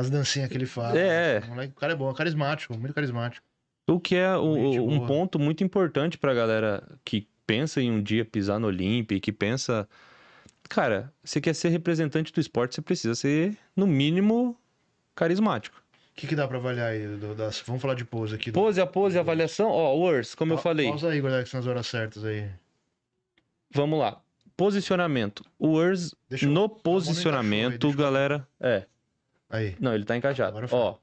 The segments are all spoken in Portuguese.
As dancinhas que ele faz. O cara é bom, carismático, muito carismático. O que é um boa. ponto muito importante pra galera que pensa em um dia pisar no Olímpia e que pensa... Cara, você quer ser representante do esporte, você precisa ser, no mínimo, carismático. O que dá pra avaliar aí? Vamos falar de pose aqui. Pose, avaliação. Ó, Words, como eu falei. Pausa aí, Gordex, nas horas certas aí. Vamos lá. Posicionamento. O Words, no posicionamento, aí, galera... Aí. Não, ele tá encaixado. Ó,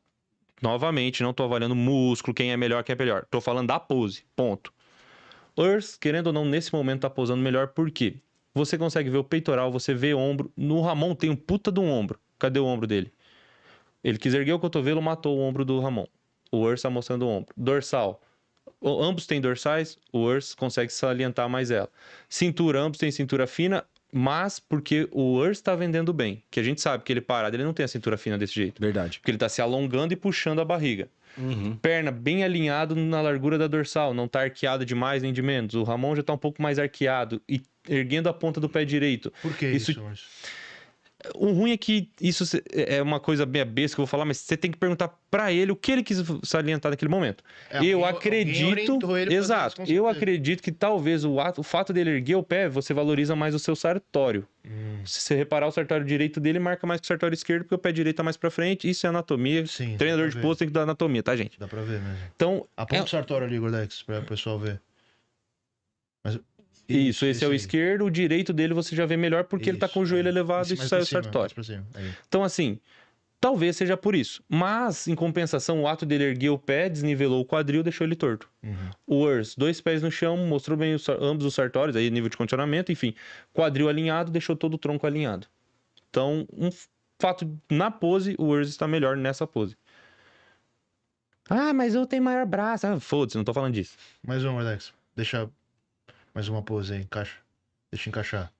novamente, não tô avaliando músculo, quem é melhor, quem é melhor. Tô falando da pose, ponto. Urs, querendo ou não, nesse momento tá posando melhor, por quê? Você consegue ver o peitoral, você vê o ombro. No Ramon tem um puta de um ombro. Cadê o ombro dele? Ele quis erguer o cotovelo, matou o ombro do Ramon. O Urs tá mostrando o ombro. Dorsal. Ambos têm dorsais, o Urs consegue salientar mais ela. Cintura, ambos têm cintura fina, mas porque o Urs tá vendendo bem. Que a gente sabe que ele parado, ele não tem a cintura fina desse jeito. Verdade. Porque ele tá se alongando e puxando a barriga. Perna bem alinhado na largura da dorsal, não tá arqueado de mais nem de menos. O Ramon já tá um pouco mais arqueado e erguendo a ponta do pé direito. Por que isso? O ruim é que isso é uma coisa bem besta que eu vou falar, mas você tem que perguntar pra ele o que ele quis salientar naquele momento. Eu acredito... Exato. Eu acredito que talvez o fato dele erguer o pé, você valoriza mais o seu sartório. Se você reparar, o sartório direito dele marca mais que o sartório esquerdo, porque o pé direito tá mais pra frente. Isso é anatomia. Sim, treinador de pose tem que dar anatomia, tá, gente? Dá pra ver mesmo. Então, aponta o sartório ali, Gordex, pra o pessoal ver. Mas... Isso, esse é o esquerdo, o direito dele você já vê melhor porque ele tá com o joelho elevado e sai o sartório. Então, assim, talvez seja por isso. Mas, em compensação, o ato dele erguer o pé, desnivelou o quadril, deixou ele torto. O Urs, 2 pés no chão, mostrou bem ambos os sartórios, aí nível de condicionamento, enfim. Quadril alinhado, deixou todo o tronco alinhado. Então, um fato, na pose, o Urs está melhor nessa pose. Ah, mas eu tenho maior braço. Ah, foda-se, não tô falando disso. Mais um, Alex. Deixa mais uma pose aí, encaixa. Deixa encaixar.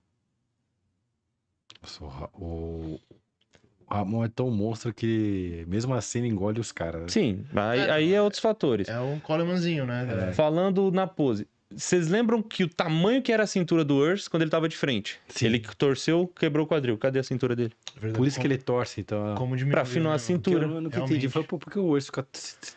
O Ramon é tão monstro que mesmo assim ele engole os caras. Né? Sim, aí é outros fatores. É um colemanzinho, né? Falando na pose. Vocês lembram que o tamanho que era a cintura do Urs quando ele tava de frente? Sim. Ele torceu, quebrou o quadril. Cadê a cintura dele? Por isso que ele torce, então. Como diminuir, pra afinar a cintura. Eu nunca entendi. Foi por que o Urs fica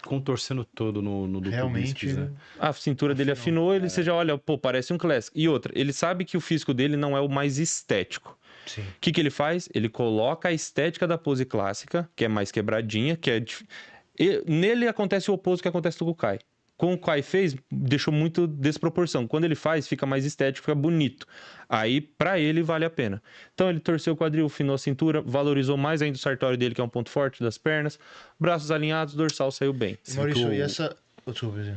contorcendo todo no duplo bíceps, né? A cintura dele afinou, você já olha, pô, parece um classic. E outra, ele sabe que o físico dele não é o mais estético. Sim. O que ele faz? Ele coloca a estética da pose clássica, que é mais quebradinha, que é... Nele acontece o oposto que acontece do Kukai. Com o Kai fez, deixou muito desproporção. Quando ele faz, fica mais estético, fica bonito. Aí, pra ele, vale a pena. Então, ele torceu o quadril, afinou a cintura, valorizou mais ainda o sartório dele, que é um ponto forte das pernas. Braços alinhados, dorsal saiu bem. Maurício, e essa...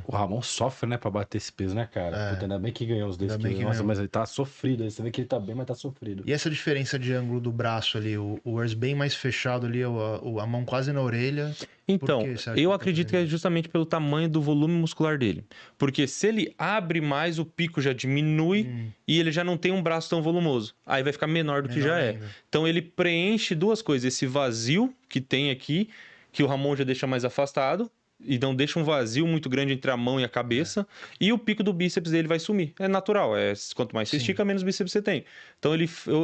O Ramon sofre, né, pra bater esse peso, né, cara? Puta, ainda bem que ganhou os desses. Nossa, mas ele tá sofrido. Você vê que ele tá bem, mas tá sofrido. E essa diferença de ângulo do braço ali? O Urs bem mais fechado ali, a mão quase na orelha. Então, eu acredito que é justamente pelo tamanho do volume muscular dele. Porque se ele abre mais, o pico já diminui e ele já não tem um braço tão volumoso. Aí vai ficar menor do que já é. Então, ele preenche duas coisas. Esse vazio que tem aqui, que o Ramon já deixa mais afastado. E não deixa um vazio muito grande entre a mão e a cabeça. E o pico do bíceps dele vai sumir. É natural. Quanto mais você estica, menos bíceps você tem. Então,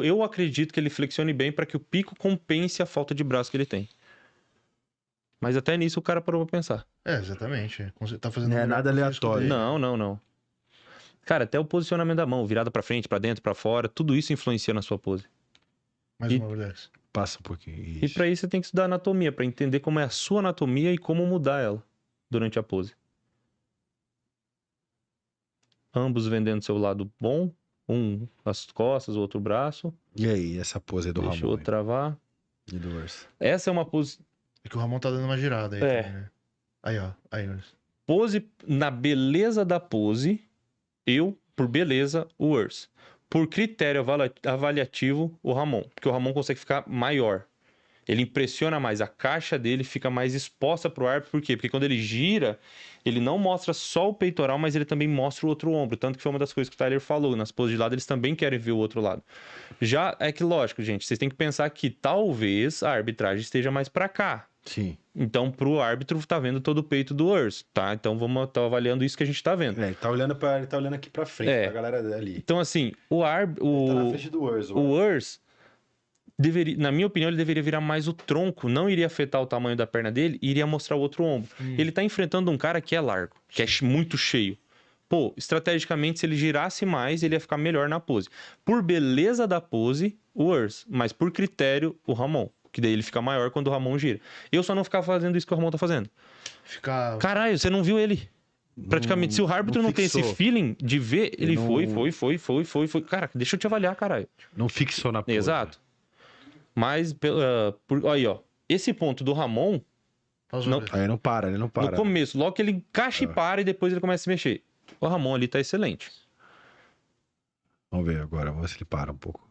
eu acredito que ele flexione bem para que o pico compense a falta de braço que ele tem. Mas até nisso o cara parou pra pensar. Exatamente. Tá fazendo não é nada aleatório. Não. Cara, até o posicionamento da mão, virada pra frente, pra dentro, pra fora, tudo isso influencia na sua pose. Mais uma vez. Passa um pouquinho. E pra isso você tem que estudar anatomia, pra entender como é a sua anatomia e como mudar ela durante a pose. Ambos vendendo seu lado bom, um as costas, o outro braço. E aí, essa pose do Ramon? Deixa o outro travar. E do Urs? Essa é uma pose... É que o Ramon tá dando uma girada aí. Também, né? Aí, ó. Aí, Urs. Pose, na beleza da pose, por beleza, o Urs. Por critério avaliativo, o Ramon. Porque o Ramon consegue ficar maior. Ele impressiona mais. A caixa dele fica mais exposta pro árbitro. Por quê? Porque quando ele gira, ele não mostra só o peitoral, mas ele também mostra o outro ombro. Tanto que foi uma das coisas que o Tyler falou. Nas poses de lado, eles também querem ver o outro lado. Já é que, lógico, gente, vocês têm que pensar que talvez a arbitragem esteja mais pra cá. Sim. Então, pro árbitro, tá vendo todo o peito do Urs, tá? Então, vamos estar avaliando isso que a gente tá vendo. Ele tá olhando aqui pra frente, pra galera ali. Então, assim, Ele tá na frente do Urs. O Urs, na minha opinião, ele deveria virar mais o tronco, não iria afetar o tamanho da perna dele, iria mostrar o outro ombro. Ele tá enfrentando um cara que é largo, que é muito cheio. Pô, estrategicamente, se ele girasse mais, ele ia ficar melhor na pose. Por beleza da pose, o Urs, mas por critério, o Ramon. Que daí ele fica maior quando o Ramon gira. Eu só não ficava fazendo isso que o Ramon tá fazendo. Caralho, você não viu ele. Praticamente, se o árbitro não tem esse feeling de ver, ele foi. Cara, deixa eu te avaliar, caralho. Não fixou na pose. Exato. Mas, aí, ó. Esse ponto do Ramon... Aí não para, ele não para. No começo, logo que ele encaixa e para, e depois ele começa a se mexer. O Ramon ali tá excelente. Vamos ver agora, vamos ver se ele para um pouco.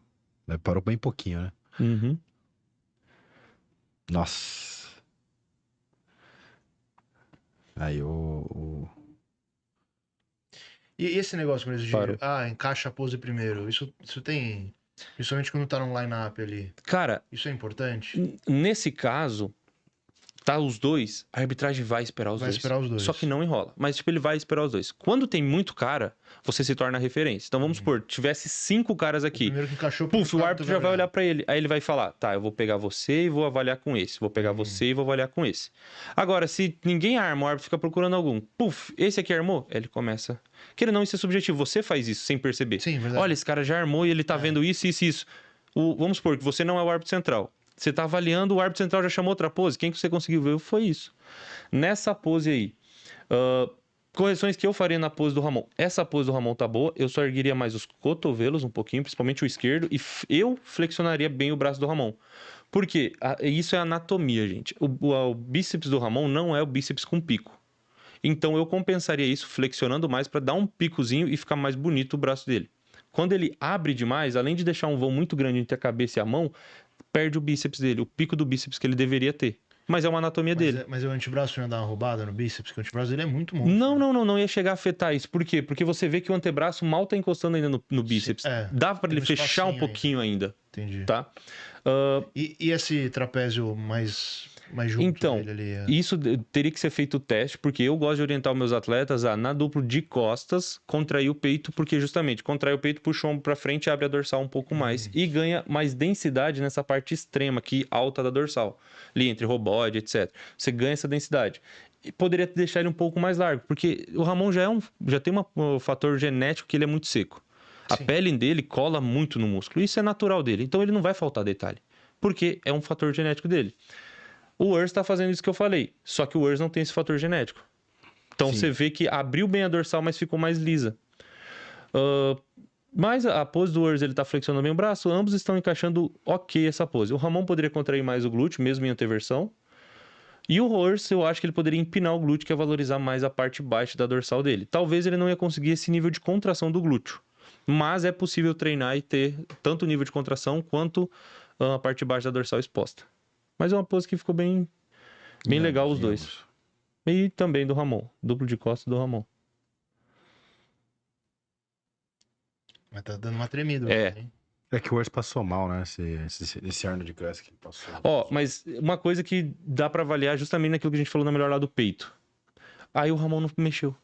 Ele parou bem pouquinho, né? Uhum. Nossa. Aí E esse negócio mesmo de encaixa a pose primeiro, isso tem... Principalmente quando tá no line-up ali. Cara... Isso é importante? Nesse caso, tá os dois, a arbitragem vai esperar os dois. Vai esperar os dois. Só que não enrola. Mas, tipo, ele vai esperar os dois. Quando tem muito cara, você se torna referência. Então, vamos supor, tivesse 5 caras aqui. O primeiro que encaixou... Puf, o árbitro já vai olhar pra ele. Aí ele vai falar, tá, eu vou pegar você e vou avaliar com esse. Vou pegar você e vou avaliar com esse. Agora, se ninguém arma, o árbitro fica procurando algum. Puf, esse aqui armou? Ele começa... Querendo não, isso é subjetivo. Você faz isso sem perceber. Sim, verdade. Olha, esse cara já armou e ele tá vendo isso, isso e isso. Vamos supor que você não é o árbitro central. Você tá avaliando, o árbitro central já chamou outra pose. Quem que você conseguiu ver? Foi isso. Nessa pose aí, correções que eu faria na pose do Ramon. Essa pose do Ramon tá boa, eu só ergueria mais os cotovelos um pouquinho, principalmente o esquerdo, e eu flexionaria bem o braço do Ramon. Por quê? Isso é anatomia, gente. O bíceps do Ramon não é o bíceps com pico. Então eu compensaria isso flexionando mais para dar um picozinho e ficar mais bonito o braço dele. Quando ele abre demais, além de deixar um vão muito grande entre a cabeça e a mão, perde o bíceps dele, o pico do bíceps que ele deveria ter. Mas é uma anatomia dele. Mas o antebraço não ia dar uma roubada no bíceps, porque o antebraço dele é muito monstro. Não ia chegar a afetar isso. Por quê? Porque você vê que o antebraço mal tá encostando ainda no bíceps. Dá para ele fechar um pouquinho ainda. Entendi. Tá? E esse trapézio mais junto então, dele ali? Isso teria que ser feito o teste, porque eu gosto de orientar os meus atletas a, na duplo de costas, contrair o peito, porque justamente contrai o peito, puxa o ombro para frente e abre a dorsal um pouco mais. E ganha mais densidade nessa parte extrema aqui, alta da dorsal. Ali entre robóide, etc. Você ganha essa densidade. E poderia deixar ele um pouco mais largo, porque o Ramon já tem um fator genético que ele é muito seco. A pele dele cola muito no músculo. Isso é natural dele. Então ele não vai faltar detalhe. Porque é um fator genético dele. O Urs está fazendo isso que eu falei. Só que o Urs não tem esse fator genético. Então você vê que abriu bem a dorsal, mas ficou mais lisa. Mas a pose do Urs, ele tá flexionando bem o braço. Ambos estão encaixando ok essa pose. O Ramon poderia contrair mais o glúteo, mesmo em anteversão. E o Urs, eu acho que ele poderia empinar o glúteo, que é valorizar mais a parte baixa da dorsal dele. Talvez ele não ia conseguir esse nível de contração do glúteo. Mas é possível treinar e ter tanto o nível de contração quanto a parte baixa da dorsal exposta. Mas é uma pose que ficou bem legal os dois. E também do Ramon. Duplo de costas do Ramon. Mas tá dando uma tremida. Hein? É que o Urs passou mal, né? Esse Arnold Classic que ele passou. Mas uma coisa que dá pra avaliar justamente naquilo que a gente falou na melhor lá do peito. Aí o Ramon não mexeu.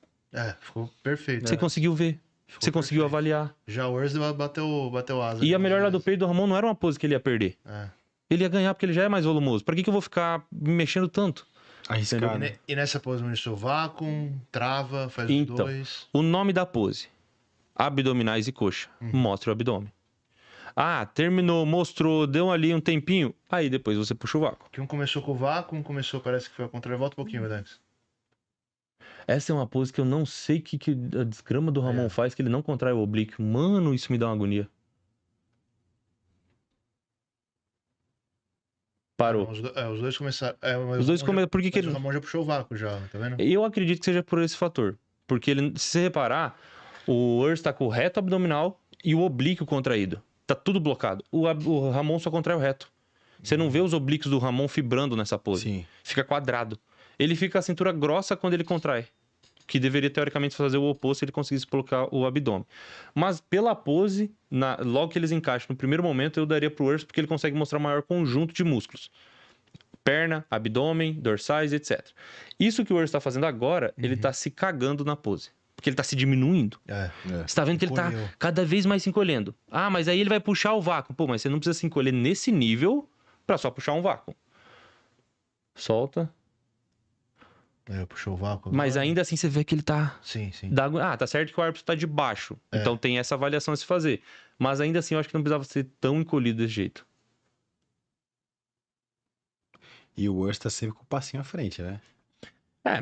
Ficou perfeito. Você conseguiu ver. Você conseguiu avaliar. Já o Urs bateu asa. E a melhor lá do peito do Ramon não era uma pose que ele ia perder. Ele ia ganhar porque ele já é mais volumoso. Pra que eu vou ficar me mexendo tanto? Arriscado. E nessa pose, o vácuo, trava, faz os dois. O nome da pose: abdominais e coxa. Mostra o abdômen. Terminou, mostrou, deu ali um tempinho. Aí depois você puxa o vácuo. Que um começou com o vácuo, parece que foi ao contrário. Volta um pouquinho, Vedex. Essa é uma pose que eu não sei o que a desgrama do Ramon faz, que ele não contrai o oblíquo. Mano, isso me dá uma agonia. Parou. Os dois começaram. Os dois começaram. Por que o Ramon já puxou o vácuo, já, tá vendo? Eu acredito que seja por esse fator. Porque ele, se você reparar, o Urs tá com o reto abdominal e o oblíquo contraído. Tá tudo blocado. O Ramon só contrai o reto. Você não vê os oblíquos do Ramon fibrando nessa pose. Sim. Fica quadrado. Ele fica com a cintura grossa quando ele contrai. Que deveria, teoricamente, fazer o oposto se ele conseguisse colocar o abdômen. Mas pela pose, logo que eles encaixam, no primeiro momento, eu daria pro Urs, porque ele consegue mostrar maior conjunto de músculos. Perna, abdômen, dorsais, etc. Isso que o Urs está fazendo agora, ele está se cagando na pose. Porque ele tá se diminuindo. Você tá vendo que ele tá cada vez mais se encolhendo. Ah, mas aí ele vai puxar o vácuo. Pô, mas você não precisa se encolher nesse nível pra só puxar um vácuo. Solta. Puxou o vácuo. Mas ainda assim você vê que ele tá... Sim. Tá certo que o árbitro tá de baixo. Então tem essa avaliação a se fazer. Mas ainda assim eu acho que não precisava ser tão encolhido desse jeito. E o Worst tá sempre com o passinho à frente, né?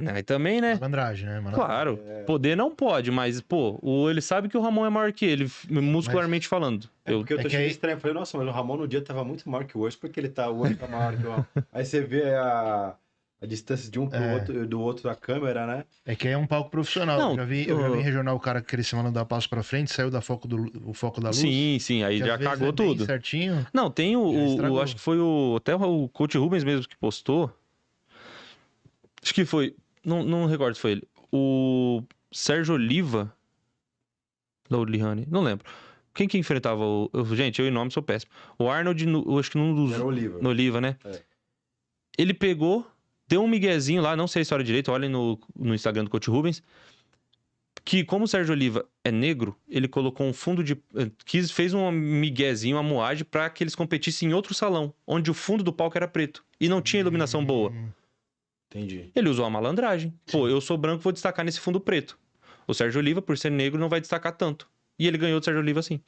Né? Também, né? Malandragem, né? Claro, poder não pode, mas, pô, ele sabe que o Ramon é maior que ele, muscularmente falando. Porque eu tô achando estranho. Eu falei, nossa, mas o Ramon no dia tava muito maior que o Worst, porque o Worst tá maior que o Ramon. Aí você vê a distância de um pro outro, do outro da câmera, né? É que é um palco profissional. Não, eu já vi em regional o cara que queria se mandar passo pra frente, saiu o foco da luz. Sim, aí já cagou tudo. Certinho. Não, tem acho que foi até o Coach Rubens mesmo que postou. Acho que foi, não recordo se foi ele. O Sérgio Oliva, Lihane, não lembro. Quem que enfrentava gente, eu em nome sou péssimo. O Arnold, acho que num dos... Era Oliva. No Oliva, né? Ele pegou, deu um miguezinho lá, não sei a história direito, olhem no Instagram do Coach Rubens, que como o Sérgio Oliva é negro, ele colocou um fundo de... fez um miguezinho, uma moagem, pra que eles competissem em outro salão, onde o fundo do palco era preto. E não tinha iluminação boa. Entendi. Ele usou a malandragem. Pô, eu sou branco, vou destacar nesse fundo preto. O Sérgio Oliva, por ser negro, não vai destacar tanto. E ele ganhou do Sérgio Oliva assim.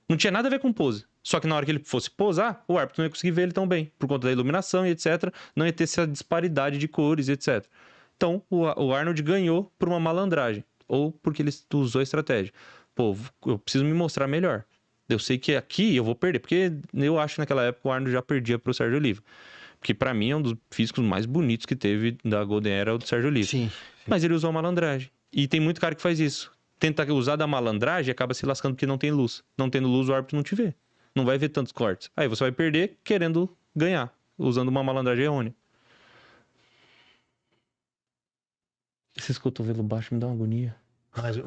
Não tinha nada a ver com pose. Só que na hora que ele fosse posar, o árbitro não ia conseguir ver ele tão bem. Por conta da iluminação e etc. Não ia ter essa disparidade de cores e etc. Então, o Arnold ganhou por uma malandragem. Ou porque ele usou a estratégia. Pô, eu preciso me mostrar melhor. Eu sei que aqui eu vou perder. Porque eu acho que naquela época o Arnold já perdia pro Sérgio Oliva. Que pra mim é um dos físicos mais bonitos que teve da Golden Era, o do Sérgio Oliva. Sim. Mas ele usou a malandragem. E tem muito cara que faz isso. Tenta usar da malandragem e acaba se lascando porque não tem luz. Não tendo luz, o árbitro não te vê. Não vai ver tantos cortes. Aí você vai perder querendo ganhar, usando uma malandragem errônea. Esses cotovelos baixos me dão uma agonia. Mas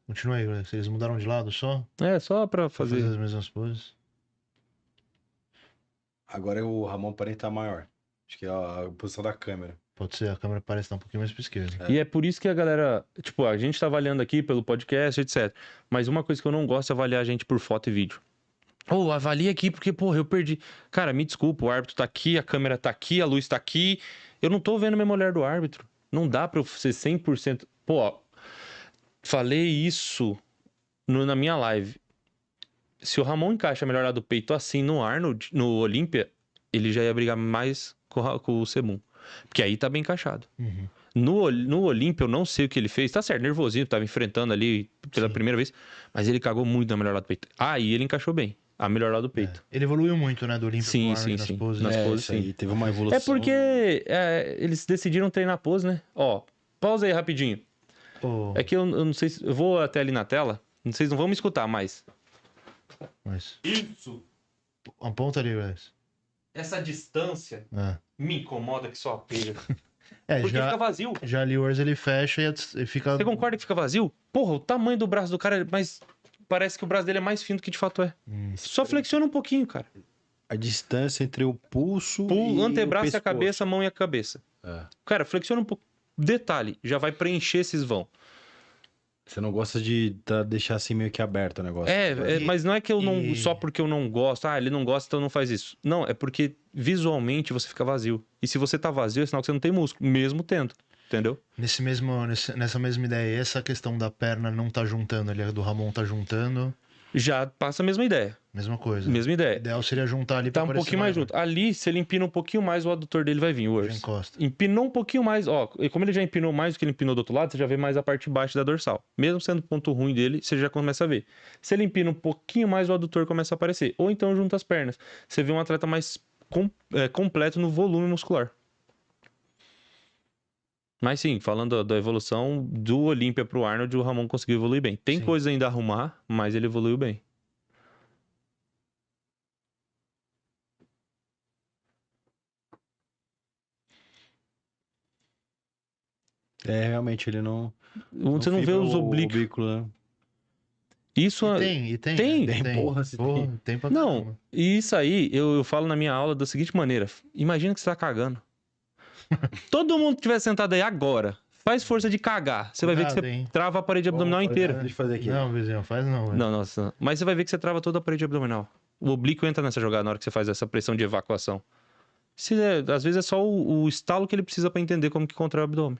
continua aí, eles mudaram de lado só? Só pra fazer as mesmas poses. Agora o Ramon parece estar maior. Acho que é a posição da câmera. Pode ser, a câmera parece estar um pouquinho mais pra esquerda. E é por isso que a galera... Tipo, a gente tá avaliando aqui pelo podcast, etc. Mas uma coisa que eu não gosto é avaliar a gente por foto e vídeo. Avalia aqui porque, porra, eu perdi. Cara, me desculpa, o árbitro tá aqui, a câmera tá aqui, a luz tá aqui. Eu não tô vendo o mesmo olhar do árbitro. Não dá pra eu ser 100%... falei isso na minha live. Se o Ramon encaixa melhor lá do peito assim no Arnold, no Olímpia, ele já ia brigar mais com o Sebum. Porque aí tá bem encaixado. Uhum. No Olímpia, eu não sei o que ele fez. Tá certo, nervosinho, tava enfrentando ali pela primeira vez. Mas ele cagou muito na melhor lado do peito. Aí ele encaixou bem. A melhor lado do peito. Ele evoluiu muito, né, do Olímpia sim, pro Arnold, sim. nas poses. Nas poses, sim. Teve uma evolução. É porque eles decidiram treinar pose, né? Pausa aí rapidinho. É que eu não sei se... Eu vou até ali na tela. Vocês não vão me escutar mais. Isso! Aponta ali, Wes. Essa distância me incomoda que só pega. Porque já, fica vazio. Já ali o ele fecha e fica... Você concorda que fica vazio? Porra, o tamanho do braço do cara, mas parece que o braço dele é mais fino do que de fato é. Só flexiona um pouquinho, cara. A distância entre o pulso e o antebraço o pescoço. E a cabeça, a mão e a cabeça. Cara, flexiona um pouco. Detalhe, já vai preencher esses vão. Você não gosta de deixar assim meio que aberto o negócio. Mas não é que eu não... Só porque eu não gosto. Ele não gosta, então não faz isso. Não, é porque visualmente você fica vazio. E se você tá vazio, é sinal que você não tem músculo, mesmo tendo. Entendeu? Nessa mesma ideia, essa questão da perna não tá juntando ali, a do Ramon tá juntando... Já passa a mesma ideia. Mesma coisa. Mesma ideia. O ideal seria juntar ali pra tá um pouquinho mais junto. Ali, se ele empina um pouquinho mais, o adutor dele vai vir, o Urs. Empinou um pouquinho mais, e como ele já empinou mais do que ele empinou do outro lado, você já vê mais a parte baixa da dorsal. Mesmo sendo ponto ruim dele, você já começa a ver. Se ele empina um pouquinho mais, o adutor começa a aparecer. Ou então junta as pernas. Você vê um atleta mais completo no volume muscular. Mas sim, falando da evolução do Olímpia pro Arnold, o Ramon conseguiu evoluir bem. Tem coisa ainda a arrumar, mas ele evoluiu bem. Realmente, ele não... Você não vê os oblíquos. Né? Isso Tem. Porra, se tem. Tem pra não, caramba. E isso aí, eu falo na minha aula da seguinte maneira. Imagina que você tá cagando. Todo mundo que estiver sentado aí agora, Faz força de cagar. Você vai ver que você trava a parede abdominal inteira. Deixa eu fazer aqui. Não, vizinho, faz não. Velho. Não, nossa. Mas você vai ver que você trava toda a parede abdominal. O oblíquo entra nessa jogada na hora que você faz essa pressão de evacuação. Às vezes é só o estalo que ele precisa para entender como que contrai o abdômen.